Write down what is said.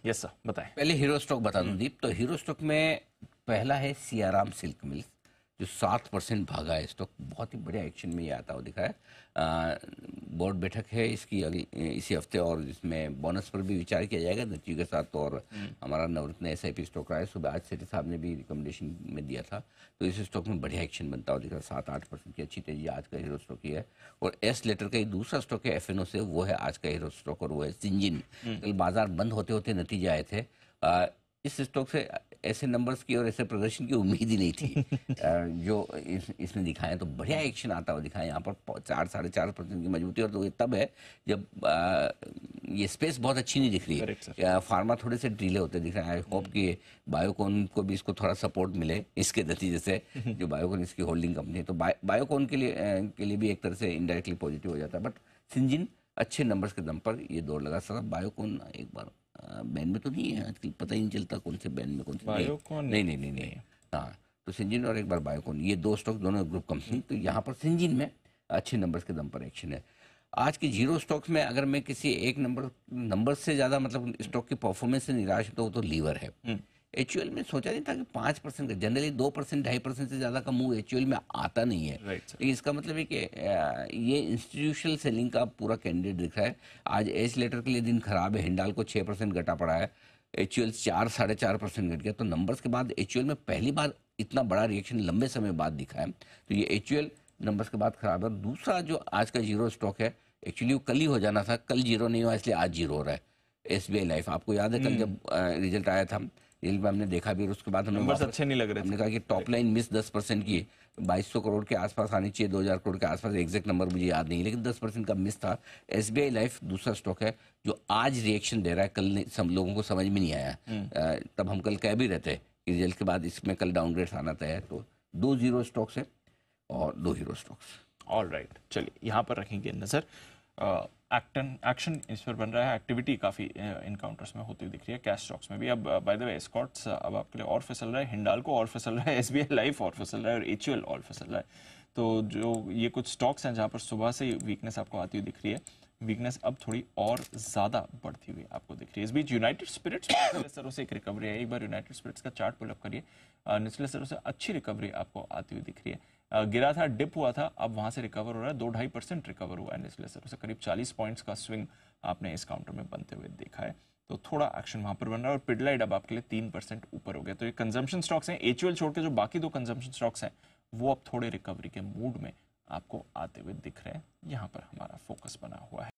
Yes sir, बताएं। पहले hero stock बता दूं दीप, तो हीरो स्टॉक में पहला है सियाराम सिल्क मिल्स, जो 7% भागा है स्टॉक। बहुत ही बढ़िया एक्शन में ये आता हुआ दिखा है। बोर्ड बैठक है इसकी अगली इसी हफ्ते, और इसमें बोनस पर भी विचार किया जाएगा नतीजों के साथ। और हमारा नवरत्न SIP स्टॉक रहा है, सुबह आज सेठी साहब ने भी रिकमेंडेशन में दिया था, तो इस स्टॉक में बढ़िया एक्शन बनता हुआ दिख रहा है। 7-8% की अच्छी तेजी आज का हीरो स्टॉक ही है। और एस लेटर का एक दूसरा स्टॉक है FNO से, वो है आज का हीरो स्टॉक, और वो है सिंजिन। कल बाजार बंद होते होते नतीजे आए थे। इस स्टॉक से ऐसे नंबर्स की और ऐसे प्रदर्शन की उम्मीद ही नहीं थी जो इसने दिखाया। तो बढ़िया एक्शन आता हुआ दिखाया यहाँ पर। 4-4.5% की मजबूती, और तो ये तब है जब ये स्पेस बहुत अच्छी नहीं दिख रही है। फार्मा थोड़े से ढीले होते दिख रहे हैं। आई होप कि बायोकॉन को भी इसको थोड़ा सपोर्ट मिले इसके नतीजे से। जो बायोकॉन इसकी होल्डिंग कंपनी है, तो बायोकॉन के लिए भी एक तरह से इनडायरेक्टली पॉजिटिव हो जाता है। बट सिंजिन अच्छे नंबर्स के दम पर ये दौड़ लगा सकता। बायोकॉन एक बार बैन में तो नहीं है आजकल, पता ही नहीं चलता कौन से बैन में कौन से बायोकॉन नहीं। हाँ, तो सिंजिन और एक बार बायोकॉन, ये दो स्टॉक दोनों ग्रुप कंपनी। तो यहाँ पर सिंजिन में अच्छे नंबर्स के दम पर एक्शन है। आज की जीरो स्टॉक्स में अगर मैं किसी एक नंबर से ज़्यादा मतलब स्टॉक की परफॉर्मेंस से निराश हूँ तो वो तो लीवर है। HUL में सोचा नहीं था कि 5% का, जनरली 2% 2.5% से ज़्यादा का मूव HUL में आता नहीं है। लेकिन इसका मतलब है कि ये इंस्टीट्यूशनल सेलिंग का पूरा कैंडिडेट दिख रहा है। आज एज लेटर के लिए दिन खराब है। हिंडाल को 6% घटा पड़ा है, HUL 4-4.5% घट गया। तो नंबर्स के बाद HUL में पहली बार इतना बड़ा रिएक्शन लंबे समय बाद दिखा है। तो ये HUL नंबर्स के बाद खराब है। दूसरा जो आज का जीरो स्टॉक है, एक्चुअली वो कल ही हो जाना था, कल जीरो नहीं हुआ इसलिए आज जीरो हो रहा है। SBI लाइफ, आपको याद है कल जब रिजल्ट आया था, रिजल्ट में हमने देखा भी, और उसके बाद नंबर्स अच्छे नहीं लग रहे थे। हमने कहा कि टॉप लाइन मिस 10% की 2200 करोड़ के आसपास आनी चाहिए, 2000 करोड़ के आसपास, एग्जैक्ट नंबर मुझे याद नहीं, लेकिन 10% का मिस था। SBI लाइफ दूसरा स्टॉक है जो आज रिएक्शन दे रहा है। कल सब लोगों को समझ में नहीं आया, तब हम कल कह भी रहते कि रिजल्ट के बाद इसमें कल डाउनग्रेड आना तय है। तो 2 जीरो स्टॉक्स है और 2 हीरो स्टॉक्स। ऑल राइट, चलिए यहाँ पर रखेंगे नजर। एक्शन इस पर बन रहा है, एक्टिविटी काफ़ी इनकाउंटर्स में होती हुई दिख रही है, कैश स्टॉक्स में भी। अब बाय द वे एस्कॉर्ट्स अब आपके लिए और फिसल रहा है, हिंडाल्को और फिसल रहा है, SBI लाइफ और फिसल रहा है, और HUL और फिसल रहा है। तो जो ये कुछ स्टॉक्स हैं जहाँ पर सुबह से वीकनेस आपको आती हुई दिख रही है, वीकनेस अब थोड़ी और ज़्यादा बढ़ती हुई आपको दिख रही है। इस बीच यूनाइटेड स्पिरिट्स निचले स्तरों से एक रिकवरी है। एक बार यूनाइटेड स्पिरिट्स का चार्ट पुल अप करिए, निचले स्तरों से अच्छी रिकवरी आपको आती हुई दिख रही है। गिरा था, डिप हुआ था, अब वहां से रिकवर हो रहा है। 2-2.5% रिकवर हुआ है निचले स्तरों से, करीब 40 पॉइंट्स का स्विंग आपने इस काउंटर में बनते हुए देखा है। तो थोड़ा एक्शन वहां पर बन रहा है, और पिडलाइट अब आपके लिए 3% ऊपर हो गया। तो ये कंजम्पशन स्टॉक्स हैं, HUL छोड़ के जो बाकी 2 कंजम्पशन स्टॉक्स हैं वो अब थोड़े रिकवरी के मूड में आपको आते हुए दिख रहे हैं। यहाँ पर हमारा फोकस बना हुआ है।